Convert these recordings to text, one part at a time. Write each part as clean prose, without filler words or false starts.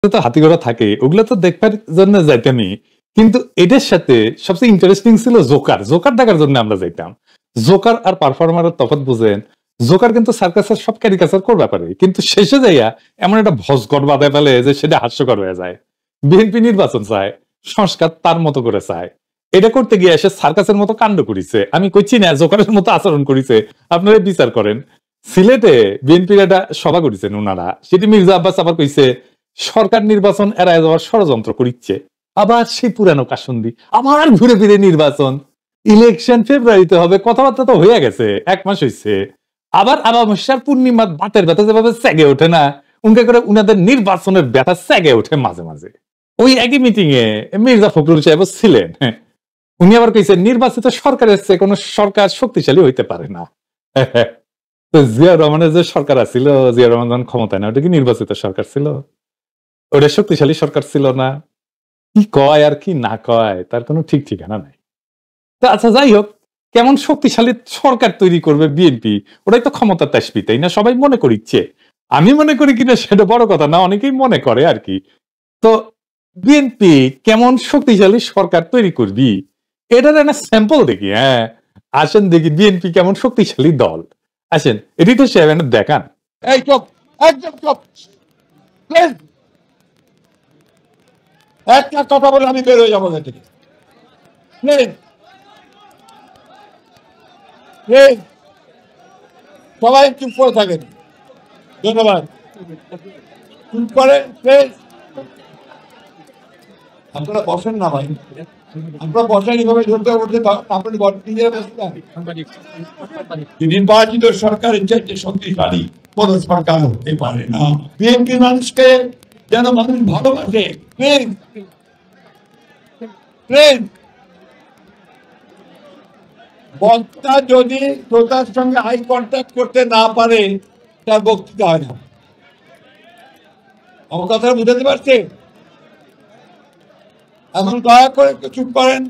তো হাতিঘোড়া থাকে, ওগুলো তো দেখবার জন্য যাইতামই। কিন্তু এটার সাথে সবচেয়ে ইন্টারেস্টিং ছিল জোকার। জোকার দেখার জন্য আমরা যাইতাম। জোকার আর পারফর্মারের তফাৎ বুঝেন? জোকার কিন্তু সার্কাসের সব ক্যারিকাচার করবে পারে, কিন্তু শেষে যাইয়া এমন একটা ভজঘট বাঁধায় ফেলে যে সেটা হাস্যকর হয়ে যায়। বিএনপি নির্বাচন চায়, সংস্কার তার মতো করে চায়। এটা করতে গিয়ে সে সার্কাসের মতো কাণ্ড করিছে। আমি কইছি না জোকারের মতো আচরণ করিছে, আপনারা বিচার করেন। সিলেটে বিএনপির একটা সভা করেছেন ওনারা, সেটি মির্জা আব্বাস আবার কইছে সরকার নির্বাচন এড়ায় যাওয়ার ষড়যন্ত্র করিচ্ছে। আবার সেই পুরানো কাসুন্দি, আবার ঘুরে ফিরে নির্বাচন, ইলেকশন ফেব্রুয়ারিতে হবে, কথাবার্তা তো হয়ে গেছে, 1 মাস হয়েছে। আবার অমাবস্যার পূর্ণিমার বাতের ব্যথা যেভাবে সেগে ওঠে না, উনকে করে উনাদের নির্বাচনের ব্যথা সেগে ওঠে মাঝে মাঝে। ওই একই মিটিং এ মির্জা ফখরুল সাহেব ছিলেন। উনি আবার কইছেন নির্বাচিত সরকারের চেয়ে কোন সরকার শক্তিশালী হইতে পারে না। তো জিয়া রহমানের যে সরকার আছিল, জিয়া রহমান যখন ক্ষমতায় না, ওটা কি নির্বাচিত সরকার ছিল? ওটা শক্তিশালী সরকার ছিল না? কি কয় আর কি না কয় তার কোনো ঠিক ঠিকানা নাই। তো আচ্ছা, যাই হোক, কেমন শক্তিশালী সরকার তৈরি করবে বিএনপি, ওটাই তো ক্ষমতা তাসবি, তাই না? সবাই মনে করিচ্ছে, আমি মনে করি কিনা সেটা বড় কথা না, অনেকেই মনে করে আর কি। তো বিএনপি কেমন শক্তিশালী সরকার তৈরি করবি, এটার একটা স্যাম্পল দেখি। হ্যাঁ, আসেন দেখি বিএনপি কেমন শক্তিশালী দল। আসেন, এডিটর সাহেব দেখান। এই চুপ, একদম চুপ, প্লিজ। একটা কথা বলে আমি বের হয়ে যাবো এখান থেকে, প্লিজ প্লিজ, সবাই চুপ করে থাকেন। ধন্যবাদ। চুপ করেন প্লিজ। আপনারা বসেন না ভাই, আপনারা বসেন, এইভাবে ধরতে উঠতে আপনি নিজেরা বসেন। নির্বাচিত সরকারের চাইতে শক্তিশালী কোন সরকার হতে পারে না। বিএনপি মানুষকে যেন মানুষ ভালোবাসে, প্লিজ প্লিজ। বক্তা যদি শ্রোতার সঙ্গে আই কন্ট্যাক্ট করতে না পারে, তার বক্তৃতা হয় না। আমার কথা বুঝাতে পারছে? এখন দয়া করে একটু চুপ করেন।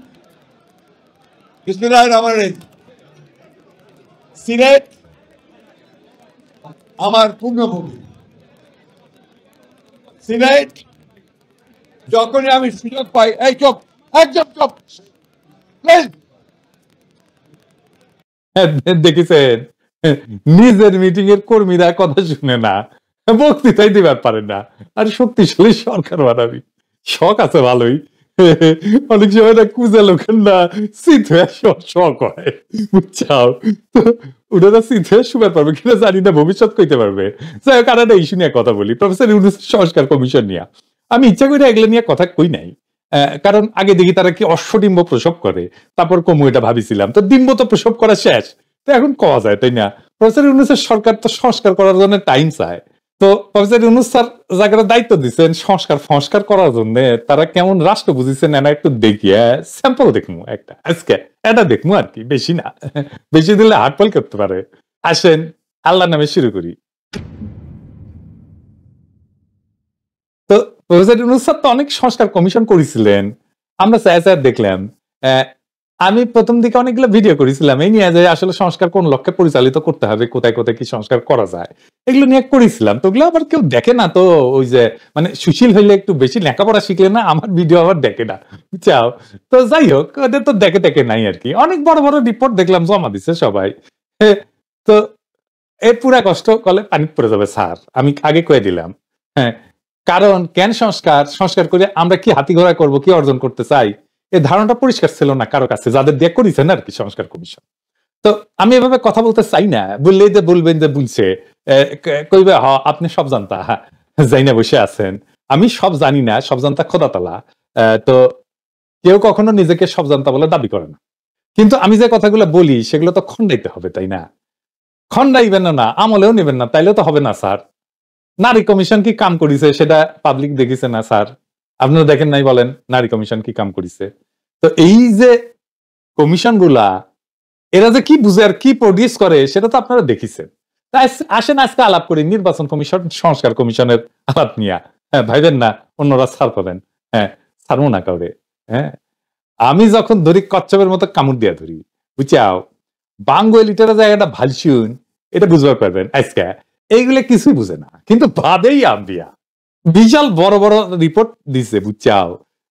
বিসমিল্লাহির রহমানির রহিম। সিলেট আমার পূর্ণভূমি। সিলেট যখনই আমি সুযোগ পাই, এই চুপ, একদম চুপ, প্লিজ। দেখেছেন, নিজের মিটিং এর কর্মীরা কথা শুনে না, বক্তৃতাই দিবার পারে না, আর শক্তিশালী সরকার বানাবি। শখ আছে ভালোই, অনেক সময় না কুজা লোকের না শীত হয়ে শখ হয়, বুঝছাও? তো ওনারা শীত হয়ে শুবার পারবে কিনা জানি না, ভবিষ্যৎ কইতে পারবে। যাই হোক, আর একটা ইস্যু নিয়ে কথা বলি, প্রফেসর ইউনূস সংস্কার কমিশন নিয়ে। আমি ইচ্ছা করে এগুলো নিয়ে কথা কই নাই, কারণ আগে দেখি তারা কি অশ্বডিম্ব প্রসব করে, তারপর কমু এটা ভাবিছিলাম, তো ডিম্ব তো প্রসব করা শেষ, তো এখন কওয়া যায়, তাই না? প্রফেসর ইউনূসের সরকার তো সংস্কার করার জন্য টাইম চায়। তো প্রফেসর ইউনূস স্যার জায়গাটা দায়িত্ব দিচ্ছেন সংস্কার করার জন্য, তারা কেমন রাষ্ট্র বুঝিয়েছেন এনা একটু দেখি, স্যাম্পল দেখমু একটা আজকে, এটা দেখমু আর কি, বেশি না, বেশি দিলে হাটফল করতে পারে। আসেন আল্লাহর নামে শুরু করি। তো প্রফেসর ইউনূস স্যার তো অনেক সংস্কার কমিশন করেছিলেন, আমরা চাই দেখলাম। আমি প্রথম দিকে অনেকগুলো ভিডিও করেছিলাম এই নিয়ে, যে আসলে সংস্কার কোন লক্ষ্যে পরিচালিত করতে হবে, কোথায় কোথায় কি সংস্কার করা যায়, এগুলো নিয়ে করেছিলাম। তো ওগুলো আবার কেউ দেখে না, তো ওই যে মানে সুশীল হইলে একটু বেশি লেখাপড়া শিখলে না, আমার ভিডিও আবার দেখে না, বুঝছাও? তো যাই হোক, ওদের তো দেখে নাই আর কি। অনেক বড় বড় রিপোর্ট দেখলাম জমা দিচ্ছে সবাই। তো এর পুরা কষ্ট কলে পানি পড়ে যাবে স্যার, আমি আগে কয়ে দিলাম। হ্যাঁ, কারণ কেন সংস্কার করে আমরা কি হাতি ঘোড়া করবো, কি অর্জন করতে চাই, এই ধারণাটা পরিষ্কার ছিল না কারো কাছে, যাদের দিয়ে করেছেন আর কি সংস্কার কমিশন। তো আমি এভাবে কথা বলতে চাই না, বললেই যে বলবেন যে বলছে, কইবে হ আপনি সব জানতা, যাই না বসে আছেন। আমি সব জানি না, সব জানতা খোদা তালা। তো কেউ কখনো নিজেকে সব জানতা বলে দাবি করে না, কিন্তু আমি যে কথাগুলো বলি সেগুলো তো খন্ডাইতে হবে, তাই না? খন্ডাইবেন না, আমলেও নেবেন না, তাইলে তো হবে না স্যার। নারী কমিশন কি কাম করেছে সেটা পাবলিক দেখেছে না স্যার? আপনারা দেখেন নাই বলেন, নারী কমিশন কি কাম করেছে? তো এই যে কমিশন গুলা, এরা যে কি বুঝে আর কি প্রডিউস করে সেটা তো আপনারা দেখিছেন। আসেন আজকে আলাপ করি নির্বাচন কমিশন, সংস্কার কমিশনের আলাপ নিয়া। হ্যাঁ, ভাইবেন না অন্যরা ছাড় পাবেন। হ্যাঁ, ছাড়বো না কাউরে। হ্যাঁ, আমি যখন ধরি কচ্ছপের মতো কামড় দিয়া ধরি, বুঝাও? বাঙ্গুয়েল ইটারা জায়গাটা ভালসুন, এটা বুঝবার পারবেন আজকে। এইগুলো কিছুই বুঝে না, কিন্তু বাদেই আম্বিয়া। বিশাল বড় বড় রিপোর্ট দিছে বুঝছাও।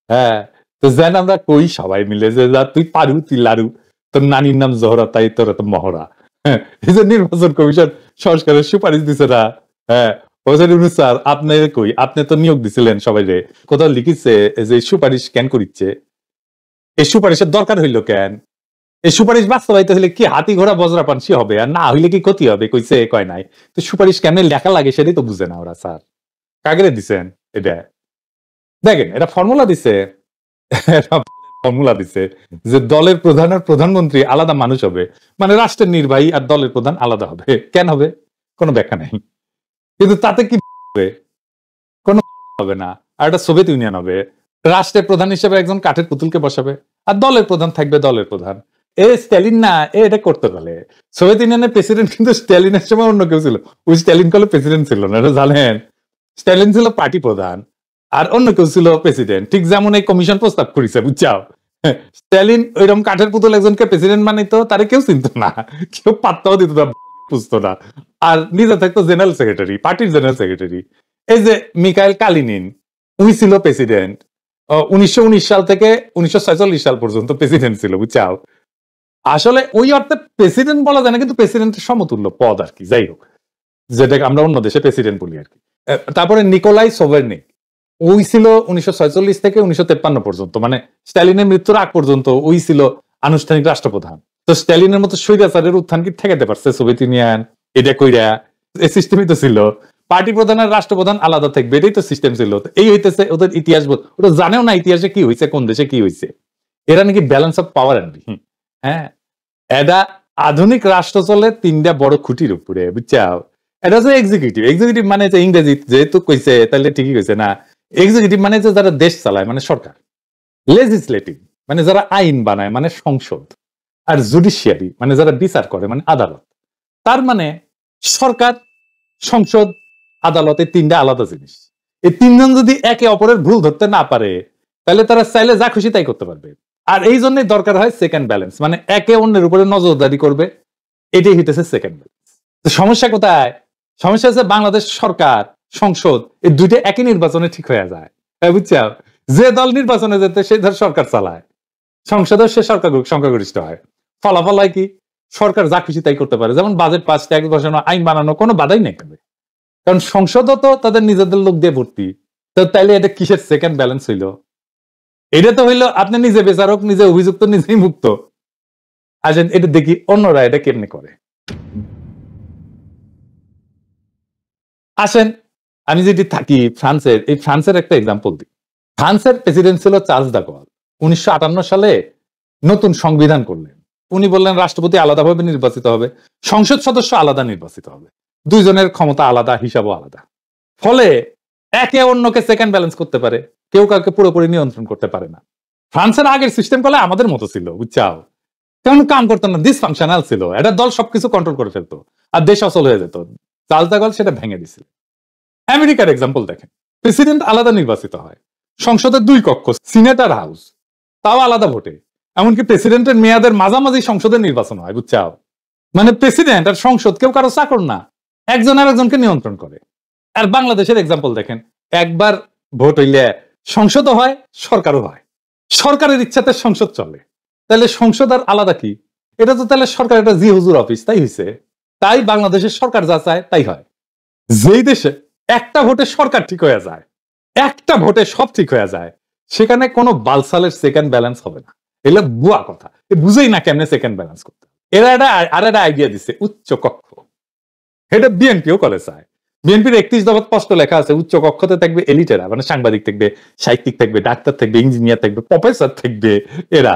হ্যাঁ, তো যেন আমরা কই সবাই মিলে যে তুই পারু তুই লারু, তোর নানির নাম জহরা তাই তোর তো মহড়া। হ্যাঁ, এই যে নির্বাচন কমিশন সংস্কারের সুপারিশ দিছে না। হ্যাঁ, স্যার আপনি কই, আপনি তো নিয়োগ দিছিলেন সবাই রে, কোথাও লিখিছে যে সুপারিশ কেন করিচ্ছে, এই সুপারিশের দরকার হইলো কেন, এই সুপারিশ বাস্তবায়িত হইলে কি হাতি ঘোড়া বজরা পানসি হবে, আর না হইলে কি ক্ষতি হবে, কইছে কয় নাই। তো সুপারিশ কেমনে লেখা লাগে সেটাই তো বুঝে না ওরা। স্যার কাগরে দিছেন এটা, দেখেন এটা ফর্মুলা দিছে, ফর্মুলা দিছে যে দলের প্রধান আর প্রধানমন্ত্রী আলাদা মানুষ হবে, মানে রাষ্ট্রের নির্বাহী আর দলের প্রধান আলাদা হবে। কেন হবে কোনো ব্যাখ্যা নাই, কিন্তু তাতে কি হবে, কোনো হবে না। আর এটা সোভিয়েত ইউনিয়ন হবে, রাষ্ট্রের প্রধান হিসেবে একজন কাঠের পুতুলকে বসাবে, আর দলের প্রধান থাকবে দলের প্রধান। এ স্ট্যালিন না, এটা করতে পারে। সোভিয়েত ইউনিয়নের প্রেসিডেন্ট কিন্তু স্ট্যালিনের সময় অন্য কেউ ছিল, ওই স্ট্যালিন কলে প্রেসিডেন্ট ছিল না, এটা জানেন। স্ট্যালিন ছিল পার্টি প্রধান আর অন্য কেউ ছিল প্রেসিডেন্ট, ঠিক যেমন এই কমিশন প্রস্তাব করেছে বুঝছাও। স্ট্যালিন ওইরকম কাঠের পুতুল একজনকে প্রেসিডেন্ট বানাইতো, তারে কেউ চিনত না, কেউ পাত্তাও দিত না, বুঝতো না। আর নিজে থাকতো জেনারেল সেক্রেটারি, পার্টির জেনারেল সেক্রেটারি। এই যে মিকাইল কালিনিন, উনি ছিল প্রেসিডেন্ট 1919 সাল থেকে 1946 সাল পর্যন্ত প্রেসিডেন্ট ছিল বুঝছাও। আসলে ওই অর্থে প্রেসিডেন্ট বলা যায় না, কিন্তু প্রেসিডেন্টের সমতুল্য পদ আর কি, যাই হোক, যেটাকে আমরা অন্য দেশে প্রেসিডেন্ট বলি আর কি। তারপরে নিকোলাই সোভারনিক, ওই ছিল 1946 থেকে 1953 পর্যন্ত, মানে স্ট্যালিনের মৃত্যুর আগ পর্যন্ত ওই ছিল আনুষ্ঠানিক রাষ্ট্রপ্রধান। তো স্ট্যালিনের মতো স্বৈরাচারের উত্থান কি ঠেকাতে পারছে সোভিয়েত ইউনিয়ন? এটা কইরা এই সিস্টেমই তো ছিল, পার্টি প্রধান আর রাষ্ট্রপ্রধান আলাদা থাকবে, এটাই তো সিস্টেম ছিল। এই হইতেছে ওদের ইতিহাস, ওরা জানেও না ইতিহাসে কি হয়েছে, কোন দেশে কি হয়েছে। এরা নাকি ব্যালেন্স অফ পাওয়ার আনবি। হ্যাঁ, এটা আধুনিক রাষ্ট্র চলে তিনটা বড় খুঁটির উপরে বুঝছাও। এটা হচ্ছে এক্সিকিউটিভ, এক্সিকিউটিভ মানে যে ইংরেজি যেহেতু কইছে তাহলে ঠিকই কইছে না। এক্সিকিউটিভ মানে যে যারা দেশ চালায় মানে সরকার, লেজিসলেটিভ মানে যারা আইন বানায় মানে সংসদ, আর জুডিশিয়ারি মানে যারা বিচার করে মানে আদালত। তার মানে সরকার, সংসদ, আদালত, এই তিনটা আলাদা জিনিস। এই তিনজন যদি একে অপরের ভুল ধরতে না পারে তাহলে তারা চাইলে যা খুশি তাই করতে পারবে। আর এই জন্যই দরকার হয় সেকেন্ড ব্যালেন্স, মানে একে অন্যের উপরে নজরদারি করবে, এটাই হইতেছে সেকেন্ড ব্যালেন্স। সমস্যা কোথায়? সমস্যা হচ্ছে বাংলাদেশ সরকার, সংসদ এই দুইটা একই নির্বাচনে ঠিক হয়ে যায়, বুঝছো। যে দল নির্বাচনে যেতে সেই দল সরকার চালায়, সংসদে সে সরকার সংখ্যাগরিষ্ঠ হয়। ফলাফল হয় কি, সরকার যা খুশি তাই করতে পারে, যেমন বাজেট পাস, ট্যাক্স বসানো, আইন বানানো, কোনো বাধাই নেই। কারণ সংসদও তো তাদের নিজেদের লোক দিয়ে ভর্তি। তো তাইলে এটা কিসের সেকেন্ড ব্যালেন্স হইল? এটা তো হইলো আপনি নিজে বিচারক, নিজে অভিযুক্ত, নিজেই মুক্ত। আসেন এটা দেখি অন্যরা এটা কেমনে করে। আসেন আমি যেটি থাকি ফ্রান্সের, এই ফ্রান্সের একটা এক্সাম্পল দিই। ফ্রান্সের প্রেসিডেন্ট ছিল চার্লস দা গল। 1958 সালে নতুন সংবিধান করলেন। উনি বললেন রাষ্ট্রপতি আলাদাভাবে নির্বাচিত হবে, সংসদ সদস্য আলাদা নির্বাচিত হবে, দুইজনের ক্ষমতা আলাদা, হিসাবও আলাদা। ফলে একে অন্যকে সেকেন্ড ব্যালেন্স করতে পারে, কেউ কাউকে পুরোপুরি নিয়ন্ত্রণ করতে পারে না। ফ্রান্সের আগের সিস্টেম করলে আমাদের মতো ছিল বুঝছাও, তেমন কাম করতো না, ডিসফাংশনাল ছিল। এটা দল সবকিছু কন্ট্রোল করে ফেলতো আর দেশ অচল হয়ে যেত। চার্লস দা গল সেটা ভেঙে দিছিল। আমেরিকার এক্সাম্পল দেখেন, প্রেসিডেন্ট আলাদা নির্বাচিত হয়, সংসদের দুই কক্ষ, সিনেট আর হাউস, তাও আলাদা ভোটে। এমনকি প্রেসিডেন্টের মেয়াদের মাঝামাঝি সংসদের নির্বাচন হয় বুঝছাও। মানে প্রেসিডেন্ট আর সংসদ কেউ কারো চাকর না, একজন আর একজনকে নিয়ন্ত্রণ করে। আর বাংলাদেশের এক্সাম্পল দেখেন, একবার ভোট হইলে সংসদও হয়, সরকারও হয়, সরকারের ইচ্ছাতে সংসদ চলে। তাহলে সংসদ আর আলাদা কি? এটা তো তাহলে সরকার একটা জি হুজুর অফিস, তাই হয়েছে। তাই বাংলাদেশের সরকার যা চায় তাই হয়। যেই দেশে একটা ভোটে সরকার ঠিক হয়ে যায়, একটা ভোটে সব ঠিক হয়ে যায়, সেখানে কোনো বালসালের সেকেন্ড ব্যালেন্স হবে না। এগুলো বুয়া কথা, বুঝেই না কেমনে সেকেন্ড ব্যালেন্স করতে। এরা একটা আইডিয়া দিচ্ছে উচ্চ কক্ষ, এটা বিএনপিও করে চায়। বিএনপির 31 দফা স্পষ্ট লেখা আছে, উচ্চ কক্ষতে থাকবে এলিটেরা, মানে সাংবাদিক থাকবে, সাহিত্যিক থাকবে, ডাক্তার থাকবে, ইঞ্জিনিয়ার থাকবে, প্রফেসর থাকবে এরা।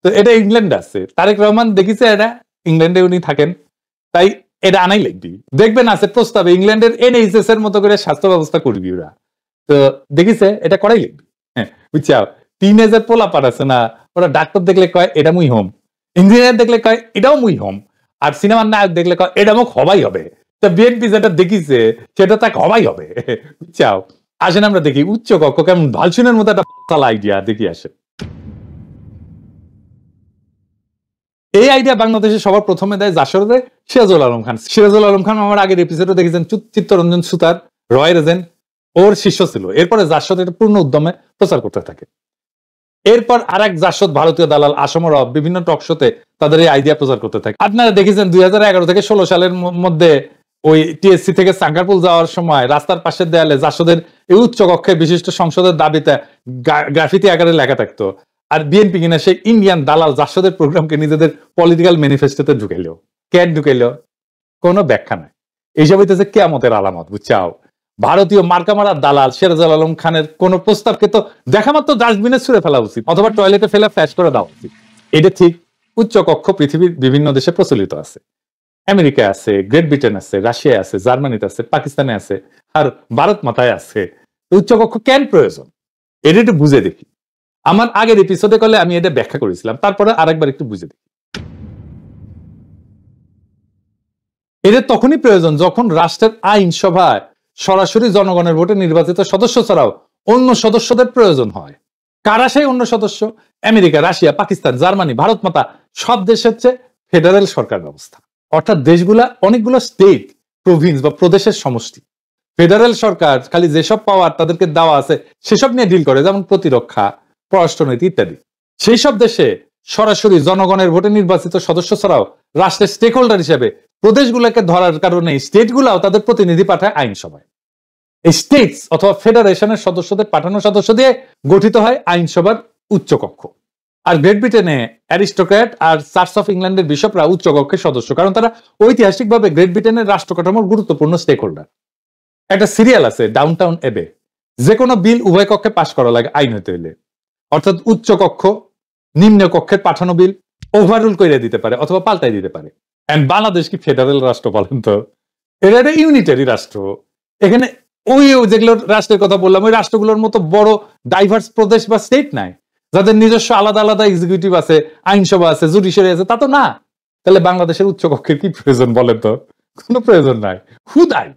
তো এটা ইংল্যান্ডে আছে, তারেক রহমান দেখিছে এটা ইংল্যান্ডে উনি থাকেন, তাই এটা আনাই লাগবি। দেখবেন আছে প্রস্তাবে ইংল্যান্ডের এনএইচএস এর মতো করে স্বাস্থ্য ব্যবস্থা করবি ওরা। তো দেখিছে এটা করাই লাগবি। হ্যাঁ বুঝছাও, টিনেজার পোলাপার আছে না, ওরা ডাক্তার দেখলে কয় এটা মুই হোম, ইঞ্জিনিয়ার দেখলে কয় এটাও মুই হোম, আর সিনেমার নায়ক দেখলে কয় এটা মুখ হবাই হবে। তা বিএনপি যেটা দেখিছে সেটা তাকে হবাই হবে বুঝছাও। আসেন আমরা দেখি উচ্চ কক্ষ কেমন, ভালসুনের মতো একটা পাতাল আইডিয়া দেখি আসে। এই আইডিয়া বাংলাদেশে সবার প্রথমে দেয় যশোরে সিরাজুল আলম খান। সিরাজুল আলম খান আমার আগের এপিসোডে দেখেছেন চিত্তরঞ্জন সুতার, রয় রেজেন, ওর শিষ্য ছিল। এরপরে জাসদ এটা পূর্ণ উদ্যমে প্রচার করতে থাকে। এরপর আরেক জাসদ ভারতীয় দালাল আসমরব বিভিন্ন টক শোতে তাদের এই আইডিয়া প্রচার করতে থাকে। আপনারা দেখেছেন 2011 থেকে 16 সালের মধ্যে ওই টিএসসি থেকে সাঙ্গারপুল যাওয়ার সময় রাস্তার পাশের দেয়ালে জাসদের এই উচ্চ কক্ষে বিশিষ্ট সংসদের দাবিতে গ্রাফিতি আকারে লেখা থাকতো। আর বিএনপি কিনা সেই ইন্ডিয়ান দালাল জাসদের প্রোগ্রামকে নিজেদের পলিটিক্যাল ম্যানিফেস্টোতে ঢুকাইলো। কেন ঢুকাইলো? কোনো ব্যাখ্যা নাই। এইসব হইতেছে কিয়ামতের আলামত, বুঝছাও। ভারতীয় মার্কামারা দালাল সিরাজুল আলম খানের কোন প্রস্তাবকে তো দেখা মাত্র ডাস্টবিনে ছুঁড়ে ফেলা উচিত অথবা টয়লেটে ফেলে ফ্ল্যাশ করে দেওয়া উচিত। এটা ঠিক। উচ্চ কক্ষ পৃথিবীর বিভিন্ন দেশে প্রচলিত আছে। আমেরিকায় আছে, গ্রেট ব্রিটেন আছে, রাশিয়ায় আছে, জার্মানিতে আছে, পাকিস্তানে আছে, আর ভারত মাথায় আছে। উচ্চ কক্ষ কেন প্রয়োজন এটা একটু বুঝে দেখি। আমার আগের এপিসোডে করলে আমি এটা ব্যাখ্যা করেছিলাম, তারপরে আরেকবার একটু বুঝে দেখি। এটা তখনই প্রয়োজন যখন রাষ্ট্রের আইনসভায় সরাসরি জনগণের ভোটে নির্বাচিত সদস্য ছাড়াও অন্য সদস্যদের প্রয়োজন হয়। কারা সেই অন্য সদস্য? America, Russia, Pakistan, Germany, Bharat মাতা সব দেশ হচ্ছে ফেডারেল সরকার ব্যবস্থা। অর্থাৎ দেশগুলা অনেকগুলো স্টেট, প্রভিন্স বা প্রদেশের সমষ্টি। ফেডারেল সরকার খালি যেসব পাওয়ার তাদেরকে দেওয়া আছে সেসব নিয়ে ডিল করে, যেমন প্রতিরক্ষা, পররাষ্ট্রনীতি ইত্যাদি। সেই সব দেশে সরাসরি জনগণের ভোটে নির্বাচিত সদস্য ছাড়াও রাষ্ট্রের স্টেক হোল্ডার হিসেবে প্রদেশগুলোকে ধরার কারণে স্টেটগুলাও তাদের প্রতিনিধি পাঠায় আইনসভায়। এই স্টেটস অথবা ফেডারেশনের সদস্যদের পাঠানো সদস্য দিয়ে গঠিত হয় আইনসভার উচ্চকক্ষ। আর গ্রেট ব্রিটেনে অ্যারিস্টোক্র্যাট আর চার্চ অফ ইংল্যান্ডের বিশপরা উচ্চকক্ষের সদস্য, কারণ তারা ঐতিহাসিকভাবে গ্রেট ব্রিটেনের রাষ্ট্র কাঠামোর গুরুত্বপূর্ণ স্টেক হোল্ডার। একটা সিরিয়াল আছে ডাউনটাউন এবে, যে কোনো বিল উভয় কক্ষে পাশ করা লাগে আইন হইতে হইলে। অর্থাৎ উচ্চ কক্ষ নিম্ন কক্ষের পাঠানো বিল ওভাররুল করে দিতে পারে অথবা পাল্টাই দিতে পারে। এন্ড বাংলাদেশ কি ফেডারেল রাষ্ট্র বলেন তো? এটা একটা ইউনিটারি রাষ্ট্র। এখানে ওই যেগুলো রাষ্ট্রের কথা বললাম ওই রাষ্ট্রগুলোর মতো বড় ডাইভার্স প্রদেশ বা স্টেট নাই, যাদের নিজস্ব আলাদা আলাদা এক্সিকিউটিভ আছে, আইনসভা আছে, জুডিশিয়ারি আছে, তা তো না। তাহলে বাংলাদেশের উচ্চ কক্ষের কি প্রয়োজন বলেন তো? কোনো প্রয়োজন নাই। হুদাই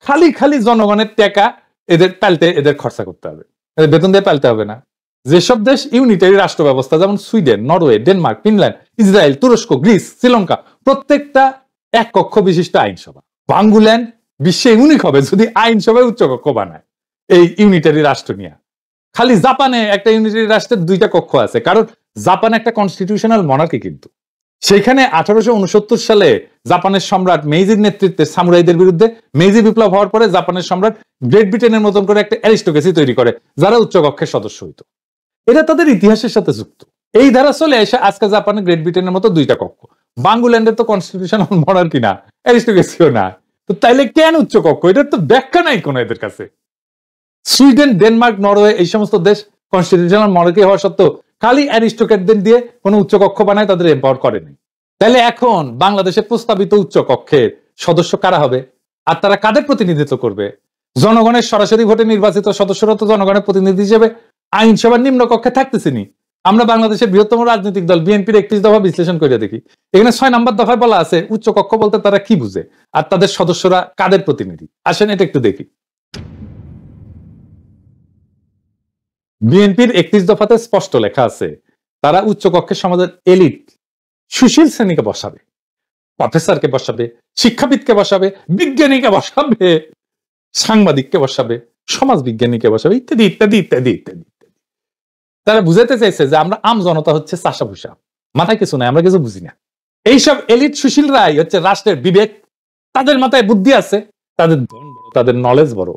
খালি খালি জনগণের টাকা এদের পাল্টে এদের খরচা করতে হবে, বেতন দিয়ে পাল্টে হবে না। যেসব দেশ ইউনিটারি রাষ্ট্র ব্যবস্থা, যেমন Sweden, Norway, Denmark, Finland, Israel, তুরস্ক, গ্রিস, শ্রীলঙ্কা, প্রত্যেকটা এক কক্ষ বিশিষ্ট আইনসভা। বাঙ্গুল্যান্ড বিশ্বে ইউনিক হবে যদি আইনসভায় উচ্চ কক্ষ বানায় এই ইউনিটারি রাষ্ট্র নিয়ে। খালি জাপানে একটা ইউনিটারি রাষ্ট্রের 2টা কক্ষ আছে, কারণ জাপান একটা কনস্টিটিউশনাল মনার্কি। কিন্তু সেখানে 1869 সালে জাপানের সম্রাট মেইজির নেতৃত্বে সামুরাইদের বিরুদ্ধে মেইজি বিপ্লব হওয়ার পরে জাপানের সম্রাট গ্রেট ব্রিটেনের মতন করে একটা অ্যারিস্টোক্রেসি তৈরি করে যারা উচ্চ কক্ষের সদস্য হইতো। এটা তাদের ইতিহাসের সাথে যুক্ত। এই ধারা চলে এসে আজকে জাপানে গ্রেট ব্রিটেনের মতো 2টা কক্ষ। বাঙ্গুল্যান্ডের তো কনস্টিটিউশনাল মনার্কি না, অ্যারিস্টোক্রেসিও না। তো তাইলে কেন উচ্চ কক্ষ? এটার তো ব্যাখ্যা নাই কোনো এদের কাছে। সুইডেন, ডেনমার্ক, নরওয়ে এই সমস্ত দেশ কনস্টিটিউশনাল মনার্কি হওয়া সত্ত্বেও খালি অ্যারিস্টোক্র্যাটদের দিয়ে কোনো উচ্চ কক্ষ বানায়, তাদের এম্পাওয়ার করেনি। তাহলে এখন বাংলাদেশের প্রস্তাবিত উচ্চ কক্ষের সদস্য কারা হবে আর তারা কাদের প্রতিনিধিত্ব করবে? জনগণের সরাসরি ভোটে নির্বাচিত সদস্যরা তো জনগণের প্রতিনিধি হিসেবে আইনসভার নিম্ন কক্ষে থাকতেছিনি। আমরা বাংলাদেশের বৃহত্তম রাজনৈতিক দল বিএনপির 31 দফা বিশ্লেষণ করে দেখি। এখানে 6 নম্বর দফায় বলা আছে উচ্চ কক্ষ বলতে তারা কি বুঝে আর তাদের সদস্যরা কাদের প্রতিনিধি। আসেন এটা একটু দেখি। বিএনপির 31 দফাতে স্পষ্ট লেখা আছে তারা উচ্চ কক্ষের সমাজের এলিট সুশীল শ্রেণীকে বসাবে, প্রফেসরকে বসাবে, শিক্ষাবিদকে বসাবে, বিজ্ঞানীকে বসাবে, সাংবাদিককে বসাবে, সমাজ বিজ্ঞানীকে বসাবে, ইত্যাদি ইত্যাদি ইত্যাদি ইত্যাদি। তারা বুঝাতে চাইছে যে আমরা আম জনতা হচ্ছে চাষা ভুষা, মাথায় কিছু নাই, আমরা কিছু বুঝি না। এইসব এলিট সুশীলরাই হচ্ছে রাষ্ট্রের বিবেক, তাদের মাথায় বুদ্ধি আছে, তাদের ধন বড়, তাদের নলেজ বড়।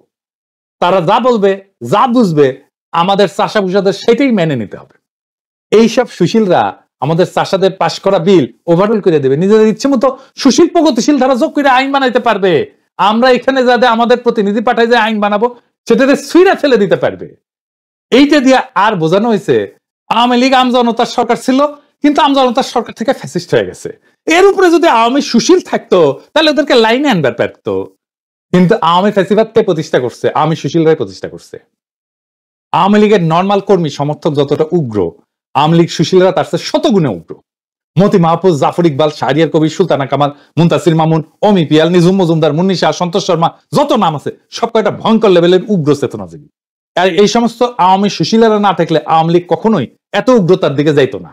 তারা যা বলবে, যা বুঝবে, আমাদের চাষা ভুষাদের সেটাই মেনে নিতে হবে। এইসব সুশীলরা আমাদের চাষাদের পাশ করা বিল ওভাররুল করে দেবে, নিজেদের ইচ্ছে মতো সুশীল প্রগতিশীল ধারা যোগ করে আইন বানাইতে পারবে। আমরা এখানে যাদের আমাদের প্রতিনিধি পাঠায় যে আইন বানাবো সেটাতে সুইরা ফেলে দিতে পারবে। এইটা দিয়ে আর বোঝানো হয়েছে আওয়ামী লীগ আমজনতার সরকার ছিল, কিন্তু আমজনতার সরকার থেকে ফ্যাসিস্ট হয়ে গেছে। এর উপরে যদি আওয়ামী সুশীল থাকতো তাহলে ওদেরকে লাইনে আনবার পারতো। কিন্তু আওয়ামী ফ্যাসিবাদকে প্রতিষ্ঠা করছে আওয়ামী সুশীলরাই প্রতিষ্ঠা করছে। আওয়ামী লীগের নর্মাল কর্মী সমর্থক যতটা উগ্র, আওয়ামী লীগ সুশীলরা তার চেয়ে শতগুণে উগ্র। মতি মাহফুজ, জাফর ইকবাল, শাহরিয়ার কবির, সুলতানা কামাল, মুনতাসির মামুন, অমি পিয়াল, নিঝুম মজুমদার, মুন্নি শাহ, সন্তোষ শর্মা, যত নাম আছে সব কয়টা ভয়ঙ্কর লেভেলের উগ্র চেতনাজীবী। আর এই সমস্ত আওয়ামী সুশীলেরা না থাকলে আওয়ামী লীগ কখনোই এত উগ্রতার দিকে যাইতো না।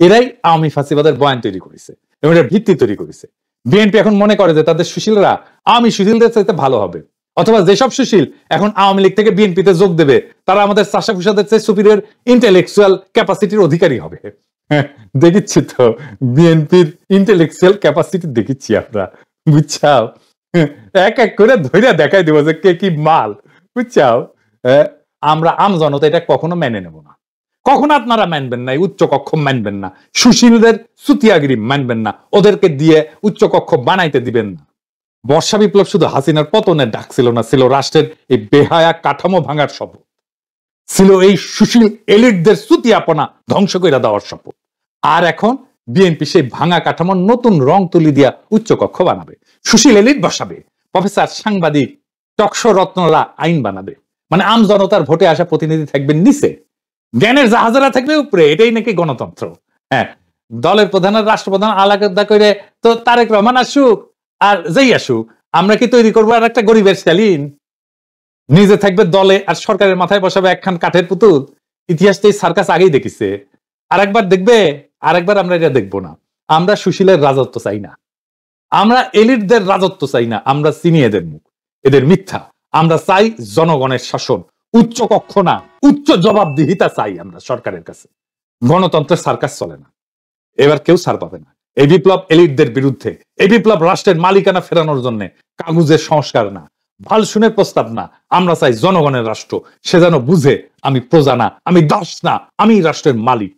এরাই আওয়ামী ফাঁসিবাদের বয়ান তৈরি করেছে এবং এর ভিত্তি তৈরি করেছে। বিএনপি এখন মনে করে যে তাদের সুশীলরা আওয়ামী সুশীলদের চাইতে ভালো হবে, অথবা যেসব সুশীল এখন আওয়ামী লীগ থেকে বিএনপিতে যোগ দেবে তারা আমাদের চাষা ফুসাদের চেয়ে সুপিরিয়র ইন্টেলেকচুয়াল ক্যাপাসিটির অধিকারী হবে। দেখিচ্ছি তো বিএনপির ইন্টেলেকচুয়াল ক্যাপাসিটি দেখিচ্ছি আমরা, বুঝছাও? এক এক করে ধৈর্য দেখাই দিব যে কে কি মাল, বুঝছাও? আমরা আম জনতা এটা কখনো মেনে নেব না, কখনো আপনারা মানবেন না, উচ্চ কক্ষ মানবেন না, সুশীলদের সুতিয়াগিরি মানবেন না, ওদেরকে দিয়ে উচ্চ কক্ষ বানাইতে দিবেন না। বর্ষা বিপ্লব শুধু হাসিনার পতনের ডাক ছিল না, ছিল রাষ্ট্রের এই বেহায়া কাঠামো ভাঙার শপথ, ছিল এই সুশীল এলিটদের সুতিয়াপনা ধ্বংস করে দেওয়ার শপথ। আর এখন বিএনপি সেই ভাঙা কাঠামোর নতুন রং তুলি দিয়া উচ্চ কক্ষ বানাবে, সুশীল এলিট বসাবে, প্রফেসর সাংবাদিক টকশো রত্নরা আইন বানাবে, মানে আম জনতার ভোটে আসা প্রতিনিধি থাকবেন নিচে, জ্ঞানের জাহাজেরা থাকবে উপরে। এটাই নাকি গণতন্ত্র। হ্যাঁ, দলের প্রধানের রাষ্ট্রপ্রধান আলাদা করে তো তারেক রহমান আসুক আর যেই আসুক, আমরা কি তৈরি করবো আর একটা গরিবের স্টালিন? নিজে থাকবে দলে আর সরকারের মাথায় বসাবে একখান কাঠের পুতুল। ইতিহাস তো এই সার্কাস আগেই দেখিছে, আরেকবার দেখবে, আরেকবার আমরা এটা দেখবো না। আমরা সুশীলের রাজত্ব চাই না, আমরা এলিটদের রাজত্ব চাই না, আমরা চিনি এদের মুখ, এদের মিথ্যা। আমরা চাই জনগণের শাসন, উচ্চ কক্ষ না, উচ্চ জবাবদিহিতা চাই আমরা সরকারের কাছে। গণতন্ত্রের সার্কাস চলে না, এবার কেউ ছাড় পাবে না। এই বিপ্লব এলিটদের বিরুদ্ধে, এই বিপ্লব রাষ্ট্রের মালিকানা ফেরানোর জন্য, কাগজের সংস্কার না, ভাল শুনের প্রস্তাব না। আমরা চাই জনগণের রাষ্ট্র, সে যেন বুঝে আমি প্রজা না, আমি দাস না, আমি রাষ্ট্রের মালিক।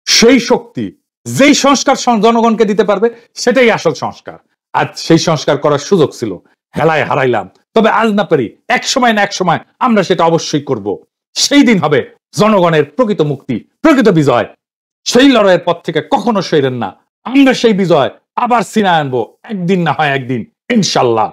সেই শক্তি, যেই সংস্কার জনগণকে দিতে পারবে সেটাই আসল সংস্কার। আজ সেই সংস্কার করার সুযোগ ছিল, হেলায় হারাইলাম। তবে আজ না পারি, এক সময় না এক সময় আমরা সেটা অবশ্যই করব। সেই দিন হবে জনগণের প্রকৃত মুক্তি, প্রকৃত বিজয়। সেই লড়াইয়ের পথ থেকে কখনো সইরেন না। আমরা সেই বিজয় আবার ছিনায় আনবো, একদিন না হয় একদিন, ইনশাল্লাহ।